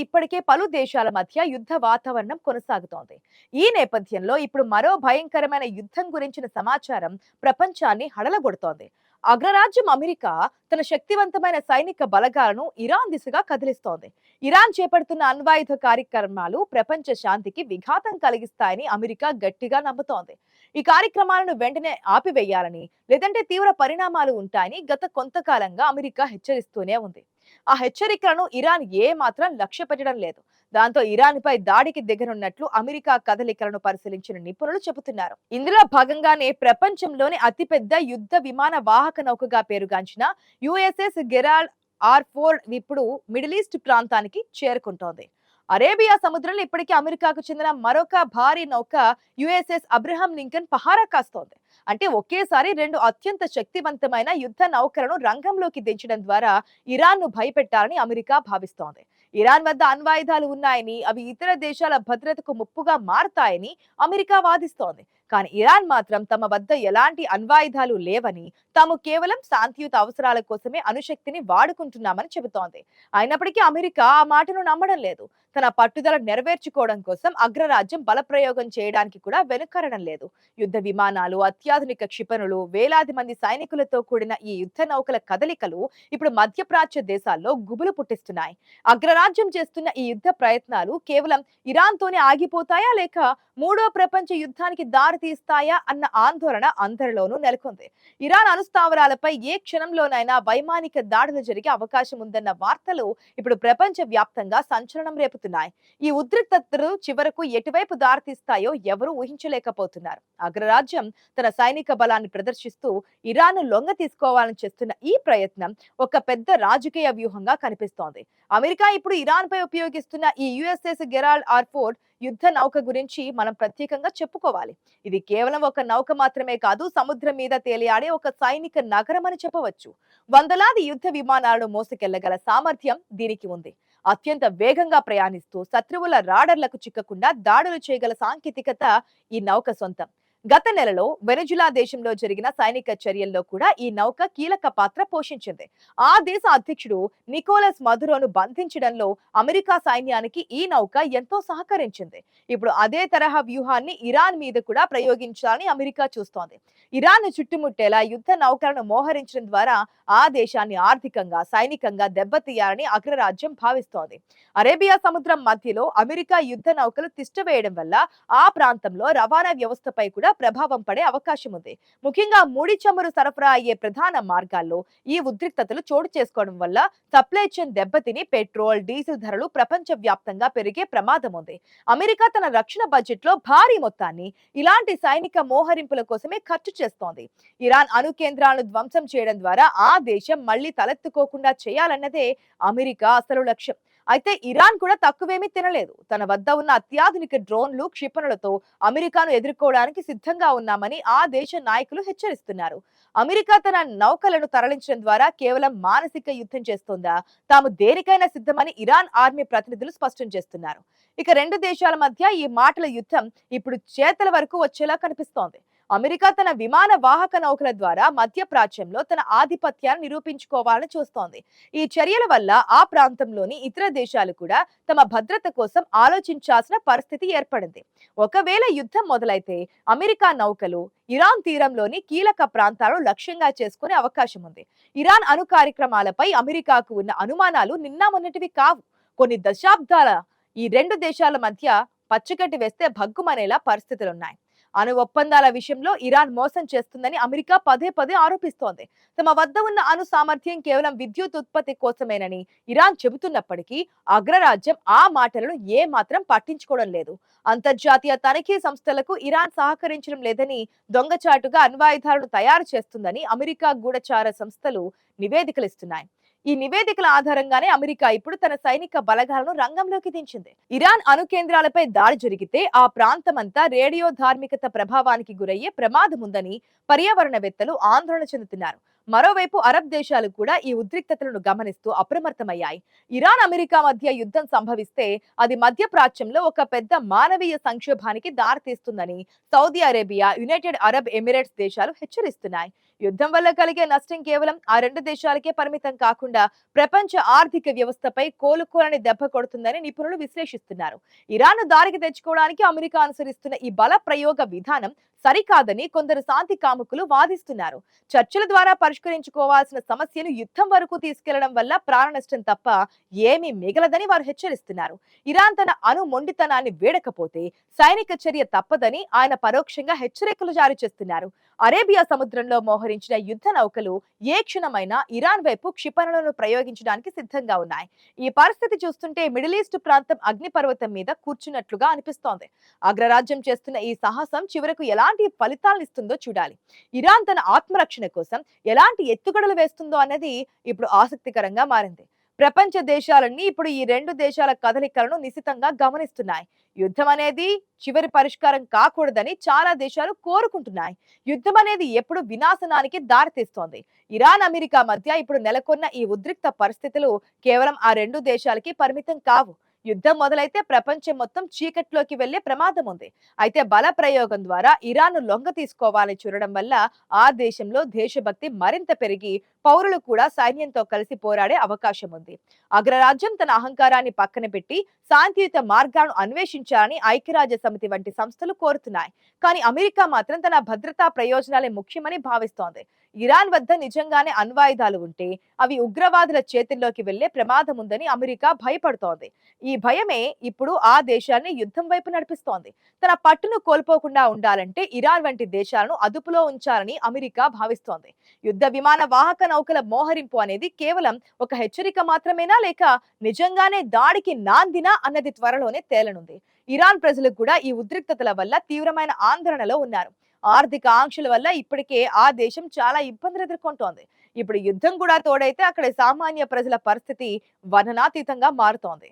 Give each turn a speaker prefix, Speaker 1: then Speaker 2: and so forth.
Speaker 1: ఇప్పటికే పలు దేశాల మధ్య యుద్ధ వాతావరణం కొనసాగుతోంది. ఈ నేపథ్యంలో ఇప్పుడు మరో భయంకరమైన యుద్ధం గురించిన సమాచారం ప్రపంచాన్ని హడలగొడుతోంది. అగ్రరాజ్యం అమెరికా తన శక్తివంతమైన సైనిక బలగాలను ఇరాన్ దిశగా కదిలిస్తోంది. ఇరాన్ చేపడుతున్న అణ్వాయుధ కార్యక్రమాలు ప్రపంచ శాంతికి విఘాతం కలిగిస్తాయని అమెరికా గట్టిగా నమ్ముతోంది. ఈ కార్యక్రమాలను వెంటనే ఆపివేయాలని, లేదంటే తీవ్ర పరిణామాలు ఉంటాయని గత కొంతకాలంగా అమెరికా హెచ్చరిస్తూనే ఉంది. ఆ హెచ్చరికలను ఇరాన్ ఏ మాత్రం లక్ష్య పెట్టడం లేదు. దాంతో ఇరాన్ పై దాడికి దిగనున్నట్లు అమెరికా కదలికలను పరిశీలించిన నిపుణులు చెబుతున్నారు. ఇందులో భాగంగానే ప్రపంచంలోని అతిపెద్ద యుద్ధ విమాన వాహక నౌకగా పేరుగాంచిన యుఎస్ఎస్ గెరాల్డ్ R4 ఇప్పుడు మిడిల్ ఈస్ట్ ప్రాంతానికి చేరుకుంటోంది. అరేబియా సముద్రంలో ఇప్పటికే అమెరికాకు చెందిన మరొక భారీ నౌక యుఎస్ఎస్ అబ్రహాం లింకన్ పహారా కాస్తోంది. అంటే ఒకేసారి రెండు అత్యంత శక్తివంతమైన యుద్ధ నౌకలను రంగంలోకి దించడం ద్వారా ఇరాన్ ను భయపెట్టాలని అమెరికా భావిస్తోంది. ఇరాన్ వద్ద అణ్వాయుధాలు ఉన్నాయని, అవి ఇతర దేశాల భద్రతకు ముప్పుగా మారతాయని అమెరికా వాదిస్తోంది. కానీ ఇరాన్ మాత్రం తమ వద్ద ఎలాంటి అణ్వాయుధాలు లేవని, తాము కేవలం శాంతియుత అవసరాల కోసమే అణుశక్తిని వాడుకుంటున్నామని చెబుతోంది. అయినప్పటికీ అమెరికా ఆ మాటను నమ్మడం లేదు. తన పట్టుదల నెరవేర్చుకోవడం కోసం అగ్రరాజ్యం బలప్రయోగం చేయడానికి కూడా వెనుకరడం లేదు. యుద్ధ విమానాలు, అత్యాధునిక క్షిపణులు, వేలాది మంది సైనికులతో కూడిన ఈ యుద్ధ నౌకల కదలికలు ఇప్పుడు మధ్యప్రాచ్య దేశాల్లో గుబులు పుట్టిస్తున్నాయి. అగ్రరాజ్యం చేస్తున్న ఈ యుద్ధ ప్రయత్నాలు కేవలం ఇరాన్ తోనే ఆగిపోతాయా, లేక మూడో ప్రపంచ యుద్ధానికి దారి తీస్తాయా అన్న ఆందోళన అందరిలోనూ నెలకొంది. ఇరాన్ అణుస్థావరాలపై ఏ క్షణంలోనైనా వైమానిక దాడులు జరిగే అవకాశం ఉందన్న వార్తలు ఇప్పుడు ప్రపంచ వ్యాప్తంగా సంచలనం రేపుతున్నాయి. ఈ ఉద్రిక్తతలు చివరకు ఎటువైపు దారితీస్తాయో ఎవరూ ఊహించలేకపోతున్నారు. అగ్రరాజ్యం తన సైనిక బలాన్ని ప్రదర్శిస్తూ ఇరాన్ లొంగ తీసుకోవాలని చేస్తున్న ఈ ప్రయత్నం ఒక పెద్ద రాజకీయ వ్యూహంగా కనిపిస్తోంది. అమెరికా ఇప్పుడు ఇరాన్ పై ఉపయోగిస్తున్న ఈ యుఎస్ఎస్ గెరాల్డ్ R4 యుద్ధ నౌక గురించి మనం ప్రత్యేకంగా చెప్పుకోవాలి. ఇది కేవలం ఒక నౌక మాత్రమే కాదు, సముద్రం మీద తేలియాడే ఒక సైనిక నగరం అని చెప్పవచ్చు. వందలాది యుద్ధ విమానాలను మోసుకెళ్లగల సామర్థ్యం దీనికి ఉంది. అత్యంత వేగంగా ప్రయాణిస్తూ శత్రువుల రాడర్లకు చిక్కకుండా దాడులు చేయగల సాంకేతికత ఈ నౌక సొంతం. గత నెలలో వెనజులా దేశంలో జరిగిన సైనిక చర్యల్లో కూడా ఈ నౌక కీలక పాత్ర పోషించింది. ఆ దేశ అధ్యక్షుడు నికోలస్ మదురోను బంధించడంలో అమెరికా సైన్యానికి ఈ నౌక ఎంతో సహకరించింది. ఇప్పుడు అదే తరహా వ్యూహాన్ని ఇరాన్ మీద కూడా ప్రయోగించాలని అమెరికా చూస్తోంది. ఇరాన్ చుట్టుముట్టేలా యుద్ధ నౌకలను మోహరించడం ద్వారా ఆ దేశాన్ని ఆర్థికంగా, సైనికంగా దెబ్బతీయాలని అగ్రరాజ్యం భావిస్తోంది. అరేబియా సముద్రం మధ్యలో అమెరికా యుద్ధ నౌకలు తిష్టవేయడం వల్ల ఆ ప్రాంతంలో రవాణా వ్యవస్థపై కూడా ప్రభావం పడే అవకాశం ఉంది. ముఖ్యంగా ముడి చమురు సరఫరా అయ్యే ప్రధాన మార్గాల్లో ఈ ఉద్రిక్తతలు చోటు చేసుకోవడం వల్ల సప్లై చైన్ దెబ్బతిని పెట్రోల్, డీజిల్ ధరలు ప్రపంచ వ్యాప్తంగా పెరిగే ప్రమాదం ఉంది. అమెరికా తన రక్షణ బడ్జెట్ లో భారీ మొత్తాన్ని ఇలాంటి సైనిక మోహరింపుల కోసమే ఖర్చు చేస్తోంది. ఇరాన్ అణు కేంద్రాలను ధ్వంసం చేయడం ద్వారా ఆ దేశం మళ్లీ తలెత్తుకోకుండా చేయాలన్నదే అమెరికా అసలు లక్ష్యం. అయితే ఇరాన్ కూడా తక్కువేమీ తినలేదు. తన వద్ద ఉన్న అత్యాధునిక డ్రోన్లు, క్షిపణులతో అమెరికాను ఎదుర్కోవడానికి సిద్ధంగా ఉన్నామని ఆ దేశ నాయకులు హెచ్చరిస్తున్నారు. అమెరికా తన నౌకలను తరలించడం ద్వారా కేవలం మానసిక యుద్ధం చేస్తోందా, తాము దేనికైనా సిద్ధమని ఇరాన్ ఆర్మీ ప్రతినిధులు స్పష్టం చేస్తున్నారు. ఇక రెండు దేశాల మధ్య ఈ మాటల యుద్ధం ఇప్పుడు చేతల వరకు వచ్చేలా కనిపిస్తోంది. అమెరికా తన విమాన వాహక నౌకల ద్వారా మధ్య ప్రాచ్యంలో తన ఆధిపత్యాన్ని నిరూపించుకోవాలని చూస్తోంది. ఈ చర్యల వల్ల ఆ ప్రాంతంలోని ఇతర దేశాలు కూడా తమ భద్రత కోసం ఆలోచించాల్సిన పరిస్థితి ఏర్పడింది. ఒకవేళ యుద్ధం మొదలైతే అమెరికా నౌకలు ఇరాన్ తీరంలోని కీలక ప్రాంతాలను లక్ష్యంగా చేసుకునే అవకాశం ఉంది. ఇరాన్ అణు కార్యక్రమాలపై అమెరికాకు ఉన్న అనుమానాలు నిన్న మొన్నటివి కావు. కొన్ని దశాబ్దాల ఈ రెండు దేశాల మధ్య పచ్చగడ్డి వేస్తే భగ్గుమనేలా పరిస్థితులున్నాయి. అణు ఒప్పందాల విషయంలో ఇరాన్ మోసం చేస్తుందని అమెరికా పదే పదే ఆరోపిస్తోంది. తమ వద్ద ఉన్న అణు సామర్థ్యం కేవలం విద్యుత్ ఉత్పత్తి కోసమేనని ఇరాన్ చెబుతున్నప్పటికీ అగ్రరాజ్యం ఆ మాటలను ఏ మాత్రం పట్టించుకోవడం లేదు. అంతర్జాతీయ తనిఖీ సంస్థలకు ఇరాన్ సహకరించడం లేదని, దొంగచాటుగా అణ్వాయుధాలను తయారు చేస్తుందని అమెరికా గూఢచార సంస్థలు నివేదికలు ఇస్తున్నాయి. ఈ నివేదికల ఆధారంగానే అమెరికా ఇప్పుడు తన సైనిక బలగాలను రంగంలోకి దించింది. ఇరాన్ అణు కేంద్రాలపై దాడి జరిగితే ఆ ప్రాంతమంతా రేడియో ధార్మికత ప్రభావానికి గురయ్యే ప్రమాదం ఉందని పర్యావరణవేత్తలు ఆందోళన చెందుతున్నారు. మరోవైపు అరబ్ దేశాలు కూడా ఈ ఉద్రిక్తతలను గమనిస్తూ అప్రమత్తమయ్యాయి. ఇరాన్ అమెరికా మధ్య యుద్ధం సంభవిస్తే అది మధ్య ప్రాచ్యంలో ఒక పెద్ద మానవీయ సంక్షోభానికి దారితీస్తుందని Saudi Arabia, United Arab Emirates దేశాలు హెచ్చరిస్తున్నాయి. యుద్ధం వల్ల కలిగే నష్టం కేవలం ఆ రెండు దేశాలకే పరిమితం కాకుండా ప్రపంచ ఆర్థిక వ్యవస్థపై కోలుకోలని దెబ్బ కొడుతుందని నిపుణులు విశ్లేషిస్తున్నారు. ఇరాన్ దారికి తెచ్చుకోవడానికి అమెరికా అనుసరిస్తున్న ఈ బల ప్రయోగ విధానం సరికాదని కొందరు శాంతి కాముకులు వాదిస్తున్నారు. చర్చల ద్వారా పరిష్కరించుకోవాల్సిన సమస్యను యుద్ధం వరకు తీసుకెళ్లడం వల్ల ప్రాణ నష్టం తప్ప ఏమీ మిగలదని వారు హెచ్చరిస్తున్నారు. ఇరాన్ తన అణు మొండితనాన్ని వీడకపోతే సైనిక చర్య తప్పదని ఆయన పరోక్షంగా హెచ్చరికలు జారీ చేస్తున్నారు. అరేబియా సముద్రంలో మోహరించిన యుద్ధ నౌకలు ఏ క్షణమైనా ఇరాన్ వైపు క్షిపణులను ప్రయోగించడానికి సిద్ధంగా ఉన్నాయి. ఈ పరిస్థితి చూస్తుంటే మిడిల్ ఈస్ట్ ప్రాంతం అగ్నిపర్వతం మీద కూర్చున్నట్లుగా అనిపిస్తోంది. అగ్రరాజ్యం చేస్తున్న ఈ సాహసం చివరకు ఎలాంటి ఫలితాలనిస్తుందో చూడాలి. ఇరాన్ తన ఆత్మరక్షణ కోసం ఎలాంటి ఎత్తుగడలు వేస్తుందో అన్నది ఇప్పుడు ఆసక్తికరంగా మారింది. ప్రపంచ దేశాలన్నీ ఇప్పుడు ఈ రెండు దేశాల కదలికలను నిశితంగా గమనిస్తున్నాయి. యుద్ధం అనేది చివరి పరిష్కారం కాకూడదని చాలా దేశాలు కోరుకుంటున్నాయి. యుద్ధం అనేది ఎప్పుడు వినాశనానికి దారితీస్తోంది. ఇరాన్ అమెరికా మధ్య ఇప్పుడు నెలకొన్న ఈ ఉద్రిక్త పరిస్థితులు కేవలం ఆ రెండు దేశాలకి పరిమితం కావు. యుద్ధం మొదలైతే ప్రపంచం మొత్తం చీకట్లోకి వెళ్లే ప్రమాదం ఉంది. అయితే బల ప్రయోగం ద్వారా ఇరాన్ లొంగ తీసుకోవాలని చూడడం వల్ల ఆ దేశంలో దేశభక్తి మరింత పెరిగి పౌరులు కూడా సైన్యంతో కలిసి పోరాడే అవకాశం ఉంది. అగ్రరాజ్యం తన అహంకారాన్ని పక్కన పెట్టి శాంతియుత మార్గాలను అన్వేషించాలని ఐక్యరాజ్య సమితి వంటి సంస్థలు కోరుతున్నాయి. కానీ అమెరికా మాత్రం తన భద్రతా ప్రయోజనాలే ముఖ్యమని భావిస్తోంది. ఇరాన్ వద్ద నిజంగానే అణ్వాయుధాలు ఉంటే అవి ఉగ్రవాదుల చేతుల్లోకి వెళ్లే ప్రమాదం ఉందని అమెరికా భయపడుతోంది. ఈ భయమే ఇప్పుడు ఆ దేశాన్ని యుద్ధం వైపు నడిపిస్తోంది. తన పట్టును కోల్పోకుండా ఉండాలంటే ఇరాన్ వంటి దేశాలను అదుపులో ఉంచాలని అమెరికా భావిస్తోంది. యుద్ధ విమాన వాహక నౌకల మోహరింపు అనేది కేవలం ఒక హెచ్చరిక మాత్రమేనా, లేక నిజంగానే దాడికి నాందినా అన్నది త్వరలోనే తేలనుంది. ఇరాన్ ప్రజలు కూడా ఈ ఉద్రిక్తతల వల్ల తీవ్రమైన ఆందోళనలో ఉన్నారు. ఆర్థిక ఆంక్షల వల్ల ఇప్పటికే ఆ దేశం చాలా ఇబ్బందులు ఎదుర్కొంటోంది. ఇప్పుడు యుద్ధం కూడా తోడైతే అక్కడ సామాన్య ప్రజల పరిస్థితి వర్ణనాతీతంగా మారుతోంది.